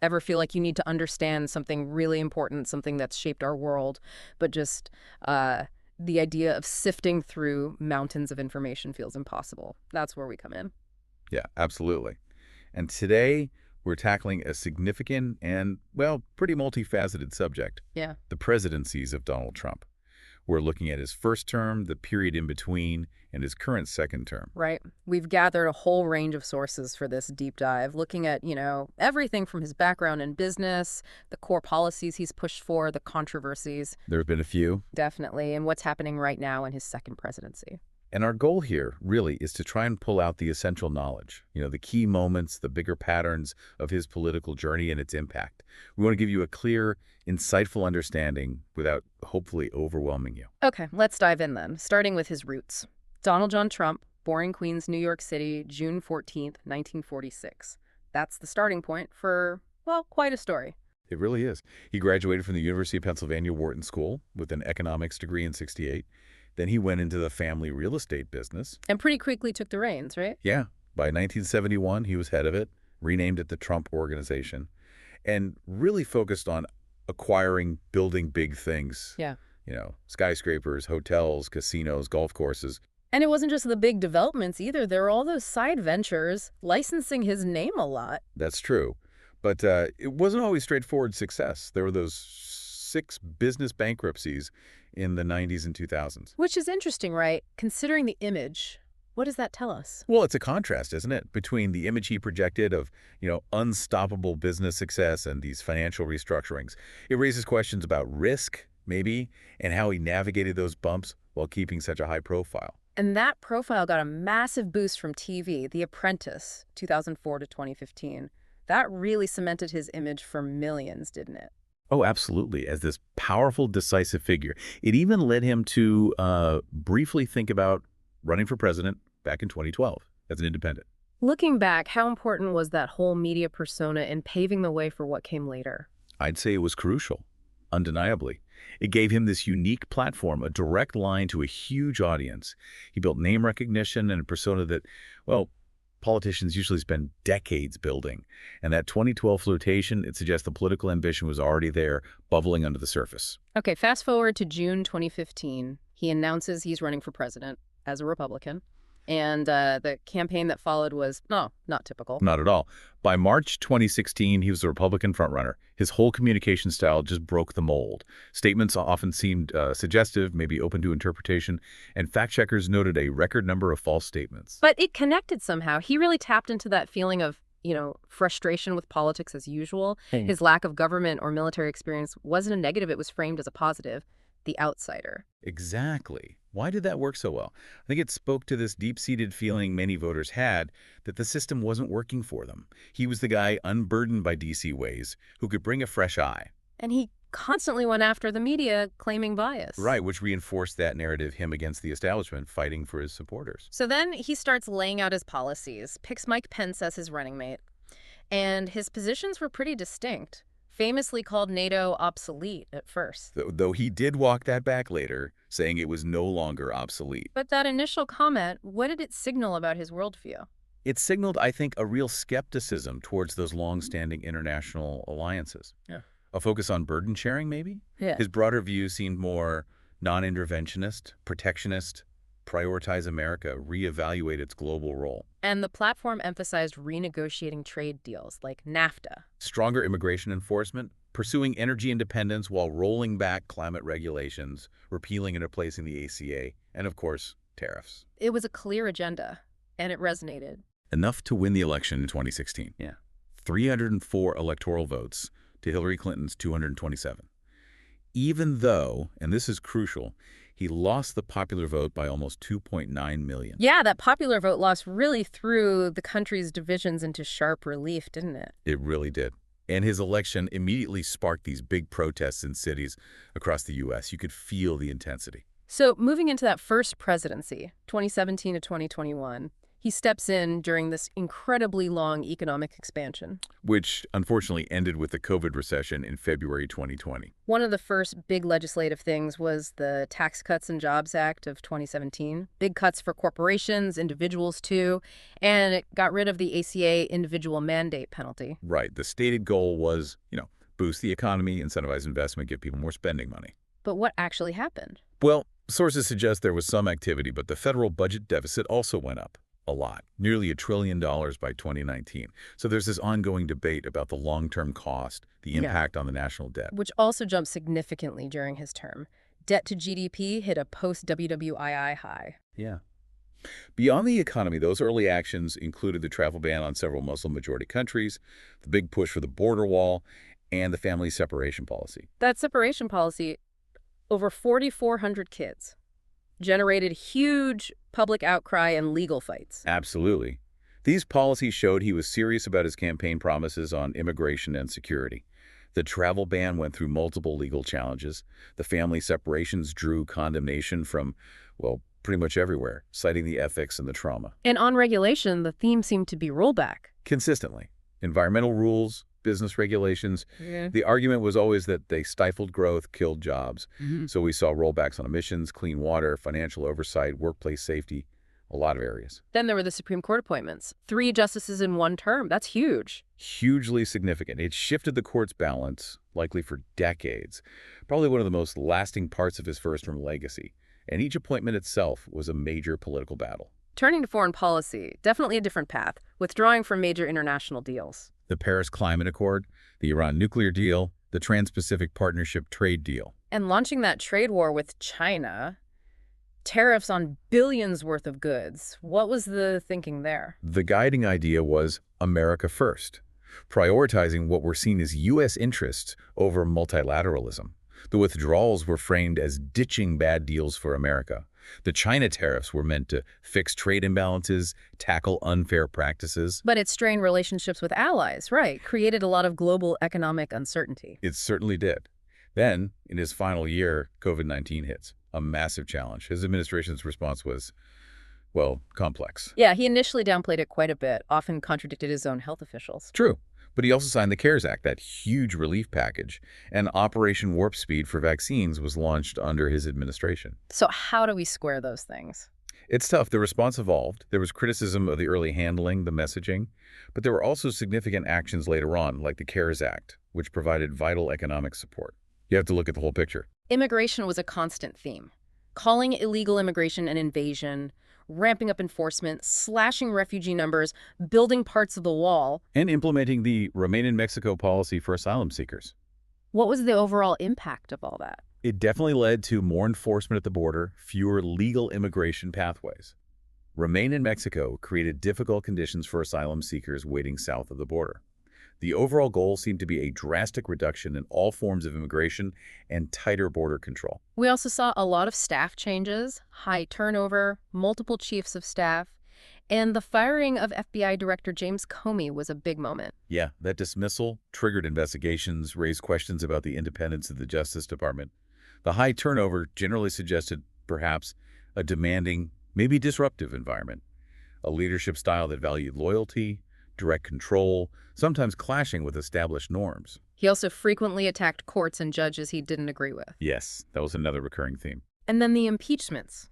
Ever feel like you need to understand something really important, something that's shaped our world, but just the idea of sifting through mountains of information feels impossible? That's where we come in. Yeah, absolutely. And today, we're tackling a significant and, well, pretty multifaceted subject, Yeah. the presidencies of Donald Trump. We're looking at his first term, the period in between, and his current second term. Right. We've gathered a whole range of sources for this deep dive, looking at, everything from his background in business, the core policies he's pushed for, the controversies, There have been a few, definitely, and what's happening right now in his second presidency. and our goal here really is to try and pull out the essential knowledge, the key moments, the bigger patterns of his political journey and its impact. We want to give you a clear, insightful understanding without hopefully overwhelming you. Okay, let's dive in then, starting with his roots. Donald John Trump, born in Queens, New York City, June 14th, 1946. That's the starting point for, well, quite a story. It really is. He graduated from the University of Pennsylvania Wharton School with an economics degree in '68. Then he went into the family real estate business. And pretty quickly took the reins, right? Yeah, by 1971, he was head of it, renamed it the Trump Organization, and really focused on building big things. Yeah. Skyscrapers, hotels, casinos, golf courses. And it wasn't just the big developments either. There were all those side ventures, licensing his name a lot. That's true. But it wasn't always straightforward success. There were those 6 business bankruptcies in the '90s and 2000s. Which is interesting, right? Considering the image, what does that tell us? Well, it's a contrast, isn't it, between the image he projected of, unstoppable business success and these financial restructurings. It raises questions about risk, maybe, and how he navigated those bumps while keeping such a high profile. And that profile got a massive boost from TV, The Apprentice, 2004 to 2015. That really cemented his image for millions, didn't it? Oh, absolutely. As this powerful, decisive figure. It even led him to briefly think about running for president back in 2012 as an independent. Looking back, how important was that whole media persona in paving the way for what came later? I'd say it was crucial, undeniably. It gave him this unique platform, a direct line to a huge audience. He built name recognition and a persona that, well, politicians usually spend decades building. And that 2012 flirtation, it suggests the political ambition was already there, bubbling under the surface. Okay, fast forward to June 2015. He announces he's running for president as a Republican. And the campaign that followed was, no, not typical. Not at all. By March 2016, he was a Republican frontrunner. His whole communication style just broke the mold. Statements often seemed suggestive, maybe open to interpretation, and fact-checkers noted a record number of false statements. But it connected somehow. He really tapped into that feeling of, frustration with politics as usual. His lack of government or military experience wasn't a negative. It was framed as a positive. The outsider. Exactly. Why did that work so well? I think it spoke to this deep-seated feeling many voters had that the system wasn't working for them. He was the guy unburdened by D.C. ways who could bring a fresh eye. And he constantly went after the media, claiming bias. Right, which reinforced that narrative, him against the establishment, fighting for his supporters. So then he starts laying out his policies, picks Mike Pence as his running mate. And his positions were pretty distinct. Famously called NATO obsolete at first. Though he did walk that back later, saying it was no longer obsolete. But that initial comment, what did it signal about his worldview? It signaled, I think, a real skepticism towards those long-standing international alliances. Yeah. A focus on burden sharing, maybe? Yeah. His broader view seemed more non-interventionist, protectionist, prioritize America, reevaluate its global role. And the platform emphasized renegotiating trade deals like NAFTA. Stronger immigration enforcement, pursuing energy independence while rolling back climate regulations, repealing and replacing the ACA, and of course, tariffs. It was a clear agenda, and it resonated. Enough to win the election in 2016. Yeah. 304 electoral votes to Hillary Clinton's 227. Even though, and this is crucial, he lost the popular vote by almost 2.9 million. Yeah, that popular vote loss really threw the country's divisions into sharp relief, didn't it? It really did. And his election immediately sparked these big protests in cities across the U.S. You could feel the intensity. So moving into that first presidency, 2017 to 2021, He steps in during this incredibly long economic expansion. which unfortunately ended with the COVID recession in February 2020. One of the first big legislative things was the Tax Cuts and Jobs Act of 2017. Big cuts for corporations, individuals too, and it got rid of the ACA individual mandate penalty. Right. The stated goal was, boost the economy, incentivize investment, give people more spending money. But what actually happened? Well, sources suggest there was some activity, but the federal budget deficit also went up a lot, nearly $1 trillion by 2019. So there's this ongoing debate about the long-term cost, the impact on the national debt. Which also jumped significantly during his term. Debt to GDP hit a post-WWII high. Yeah. Beyond the economy, those early actions included the travel ban on several Muslim-majority countries, the big push for the border wall, and the family separation policy. That separation policy, over 4,400 kids, generated huge public outcry and legal fights. Absolutely. These policies showed he was serious about his campaign promises on immigration and security. The travel ban went through multiple legal challenges. The family separations drew condemnation from, well, pretty much everywhere, citing the ethics and the trauma. And on regulation, the theme seemed to be rollback. Consistently. Environmental rules, business regulations. Yeah. The argument was always that they stifled growth, killed jobs. So we saw rollbacks on emissions, clean water, financial oversight, workplace safety, a lot of areas. Then there were the Supreme Court appointments. 3 justices in one term. That's huge. Hugely significant. It shifted the court's balance, likely for decades. Probably one of the most lasting parts of his first-term legacy. And each appointment itself was a major political battle. Turning to foreign policy, definitely a different path, withdrawing from major international deals. The Paris Climate Accord, the Iran nuclear deal, the Trans-Pacific Partnership trade deal. And launching that trade war with China, tariffs on billions worth of goods. What was the thinking there? The guiding idea was America first, prioritizing what were seen as U.S. interests over multilateralism. The withdrawals were framed as ditching bad deals for America. The China tariffs were meant to fix trade imbalances, tackle unfair practices. But it strained relationships with allies, right? Created a lot of global economic uncertainty. It certainly did. Then, in his final year, COVID-19 hits. A massive challenge. His administration's response was, well, complex. Yeah, he initially downplayed it quite a bit, often contradicted his own health officials. True. But he also signed the CARES Act, that huge relief package, and Operation Warp Speed for vaccines was launched under his administration. So how do we square those things? It's tough. The response evolved. There was criticism of the early handling, the messaging, but there were also significant actions later on, like the CARES Act, which provided vital economic support. You have to look at the whole picture. Immigration was a constant theme. Calling illegal immigration an invasion, ramping up enforcement, slashing refugee numbers, building parts of the wall. And implementing the Remain in Mexico policy for asylum seekers. What was the overall impact of all that? It definitely led to more enforcement at the border, fewer legal immigration pathways. Remain in Mexico created difficult conditions for asylum seekers waiting south of the border. The overall goal seemed to be a drastic reduction in all forms of immigration and tighter border control. We also saw a lot of staff changes, high turnover, multiple chiefs of staff, and the firing of FBI Director James Comey was a big moment. Yeah, that dismissal triggered investigations, raised questions about the independence of the Justice Department. The high turnover generally suggested, perhaps, a demanding, maybe disruptive environment, a leadership style that valued loyalty, direct control, sometimes clashing with established norms. He also frequently attacked courts and judges he didn't agree with. Yes, that was another recurring theme. And then the impeachments.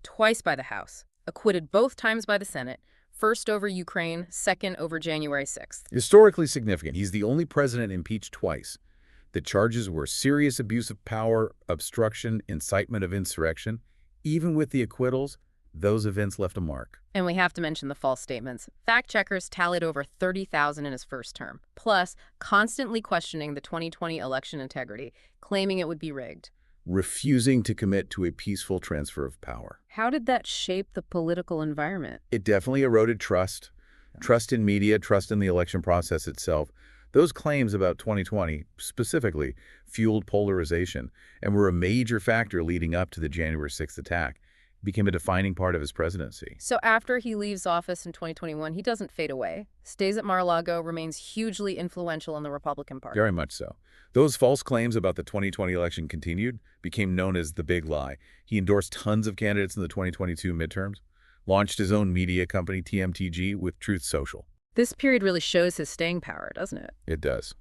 Twice by the House, acquitted both times by the Senate, first over Ukraine, second over January 6th. Historically significant, he's the only president impeached twice. The charges were serious abuse of power, obstruction, incitement of insurrection. Even with the acquittals, those events left a mark. And we have to mention the false statements. Fact-checkers tallied over 30,000 in his first term, plus constantly questioning the 2020 election integrity, claiming it would be rigged. Refusing to commit to a peaceful transfer of power. How did that shape the political environment? It definitely eroded trust. Trust in media, trust in the election process itself. Those claims about 2020, specifically, fueled polarization and were a major factor leading up to the January 6th attack. Became a defining part of his presidency. So after he leaves office in 2021, he doesn't fade away, stays at Mar-a-Lago, remains hugely influential in the Republican Party. Very much so. Those false claims about the 2020 election continued, became known as the big lie. He endorsed tons of candidates in the 2022 midterms, Launched his own media company, TMTG, with Truth Social. This period really shows his staying power, doesn't it? It does.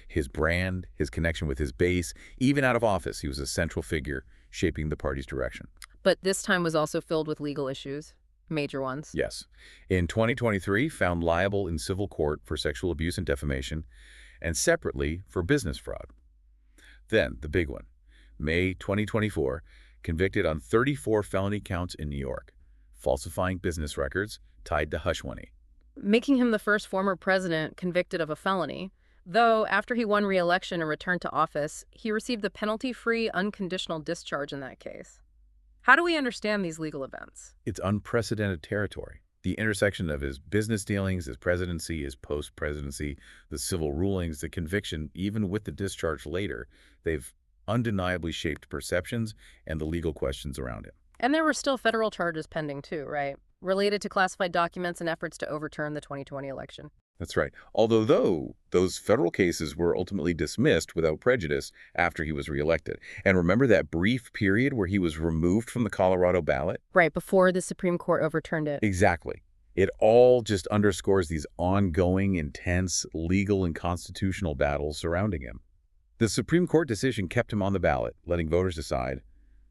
His brand, his connection with his base, even out of office, he was a central figure shaping the party's direction. But this time was also filled with legal issues, major ones. Yes. In 2023, found liable in civil court for sexual abuse and defamation, and separately for business fraud. Then, the big one. May 2024, convicted on 34 felony counts in New York, falsifying business records tied to hush money. Making him the first former president convicted of a felony. Though, after he won re-election and returned to office, he received the penalty-free unconditional discharge in that case. How do we understand these legal events? It's unprecedented territory. The intersection of his business dealings, his presidency, his post-presidency, the civil rulings, the conviction, even with the discharge later, they've undeniably shaped perceptions and the legal questions around him. And there were still federal charges pending too, right? Related to classified documents and efforts to overturn the 2020 election. That's right. Although those federal cases were ultimately dismissed without prejudice after he was reelected. And remember that brief period where he was removed from the Colorado ballot? Right, before the Supreme Court overturned it. Exactly. It all just underscores these ongoing, intense legal and constitutional battles surrounding him. The Supreme Court decision kept him on the ballot, letting voters decide,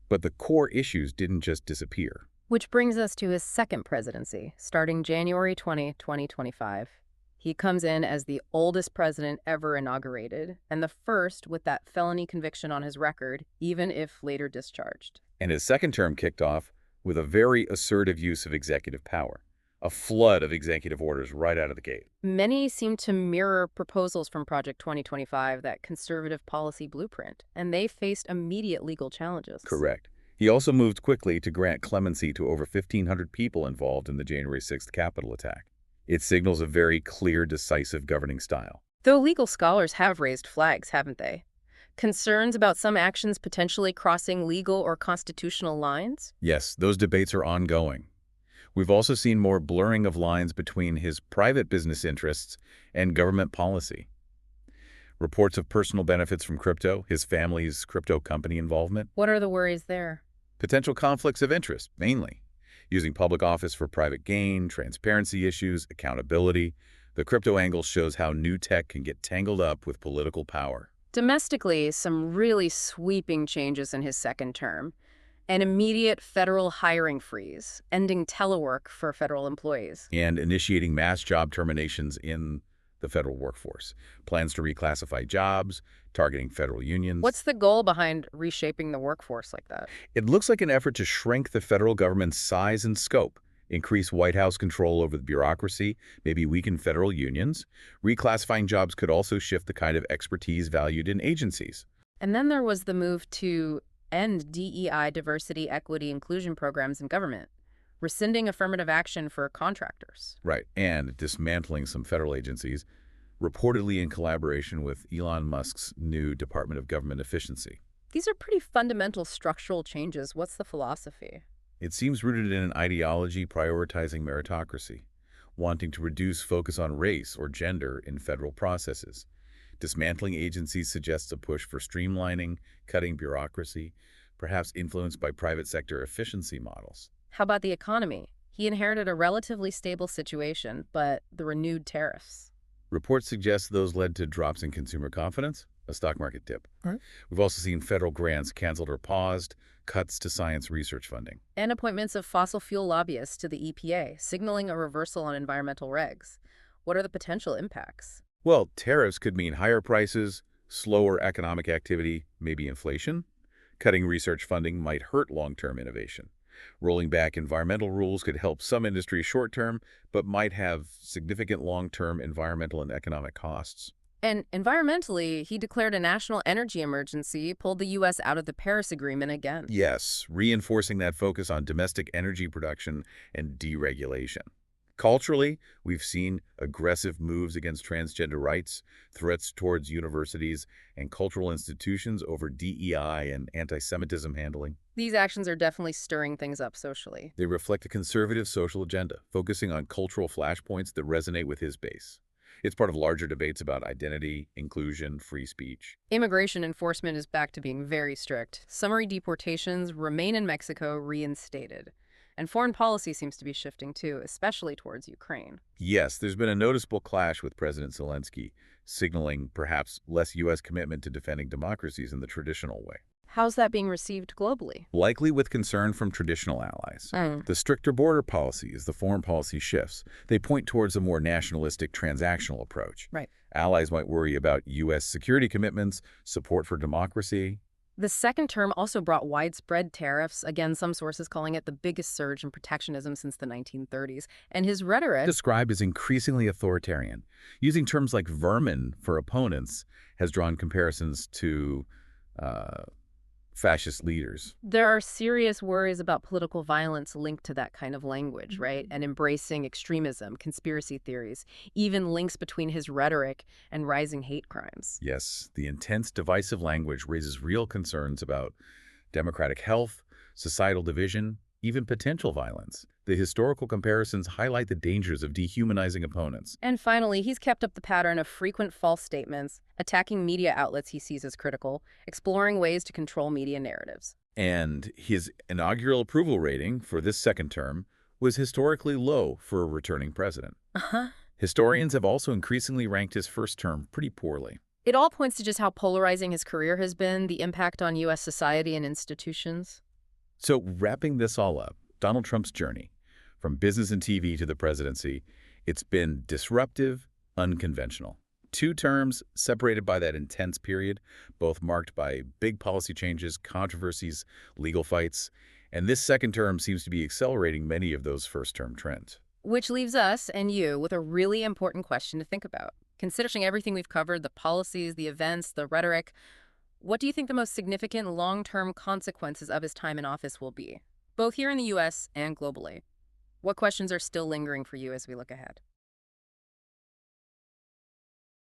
but the core issues didn't just disappear. Which brings us to his second presidency, starting January 20, 2025. He comes in as the oldest president ever inaugurated, and the first with that felony conviction on his record, even if later discharged. And his second term kicked off with a very assertive use of executive power, a flood of executive orders right out of the gate. Many seem to mirror proposals from Project 2025, that conservative policy blueprint, and they faced immediate legal challenges. Correct. He also moved quickly to grant clemency to over 1,500 people involved in the January 6th Capitol attack. It signals a very clear, decisive governing style. Though legal scholars have raised flags, haven't they? Concerns about some actions potentially crossing legal or constitutional lines? Yes, those debates are ongoing. We've also seen more blurring of lines between his private business interests and government policy. Reports of personal benefits from crypto, his family's crypto company involvement. What are the worries there? Potential conflicts of interest, mainly. Using public office for private gain, transparency issues, accountability. The crypto angle shows how new tech can get tangled up with political power. Domestically, some really sweeping changes in his second term. An immediate federal hiring freeze, ending telework for federal employees. And initiating mass job terminations in the federal workforce. Plans to reclassify jobs, targeting federal unions. What's the goal behind reshaping the workforce like that? It looks like an effort to shrink the federal government's size and scope, increase White House control over the bureaucracy, maybe weaken federal unions. Reclassifying jobs could also shift the kind of expertise valued in agencies. And then there was the move to end DEI, diversity, equity, inclusion programs in government, rescinding affirmative action for contractors. Right, and dismantling some federal agencies, reportedly in collaboration with Elon Musk's new Department of Government Efficiency. These are pretty fundamental structural changes. What's the philosophy? It seems rooted in an ideology prioritizing meritocracy, wanting to reduce focus on race or gender in federal processes. Dismantling agencies suggests a push for streamlining, cutting bureaucracy, perhaps influenced by private sector efficiency models. How about the economy? He inherited a relatively stable situation, but the renewed tariffs. Reports suggest those led to drops in consumer confidence, a stock market dip. Right. We've also seen federal grants canceled or paused, cuts to science research funding. And appointments of fossil fuel lobbyists to the EPA, signaling a reversal on environmental regs. What are the potential impacts? Well, tariffs could mean higher prices, slower economic activity, maybe inflation. Cutting research funding might hurt long-term innovation. Rolling back environmental rules could help some industries short-term, but might have significant long-term environmental and economic costs. And environmentally, he declared a national energy emergency, pulled the U.S. out of the Paris Agreement again. Yes, reinforcing that focus on domestic energy production and deregulation. Culturally, we've seen aggressive moves against transgender rights, threats towards universities and cultural institutions over DEI and anti-Semitism handling. These actions are definitely stirring things up socially. They reflect a conservative social agenda, focusing on cultural flashpoints that resonate with his base. It's part of larger debates about identity, inclusion, free speech. Immigration enforcement is back to being very strict. Summary deportations remain in Mexico reinstated. And foreign policy seems to be shifting too, especially towards Ukraine. Yes, there's been a noticeable clash with President Zelensky, signaling perhaps less U.S. commitment to defending democracies in the traditional way. How's that being received globally? Likely with concern from traditional allies. Mm. The stricter border policy as the foreign policy shifts. They point towards a more nationalistic transactional approach. Right. Allies might worry about U.S. security commitments, support for democracy. The second term also brought widespread tariffs, again, some sources calling it the biggest surge in protectionism since the 1930s. And his rhetoric, Described as increasingly authoritarian. Using terms like vermin for opponents has drawn comparisons to uh, fascist leaders. there are serious worries about political violence linked to that kind of language, right? And embracing extremism, conspiracy theories, even links between his rhetoric and rising hate crimes. Yes, the intense divisive language raises real concerns about democratic health, societal division, even potential violence. The historical comparisons highlight the dangers of dehumanizing opponents. And finally, he's kept up the pattern of frequent false statements, attacking media outlets he sees as critical, exploring ways to control media narratives. And his inaugural approval rating for this second term was historically low for a returning president. Uh-huh. Historians have also increasingly ranked his first term pretty poorly. It all points to just how polarizing his career has been, the impact on U.S. society and institutions. So wrapping this all up, Donald Trump's journey, from business and TV to the presidency, it's been disruptive, unconventional. 2 terms separated by that intense period, both marked by big policy changes, controversies, legal fights, and this second term seems to be accelerating many of those first-term trends. Which leaves us and you with a really important question to think about. Considering everything we've covered, the policies, the events, the rhetoric, what do you think the most significant long-term consequences of his time in office will be, both here in the U.S. and globally? What questions are still lingering for you as we look ahead?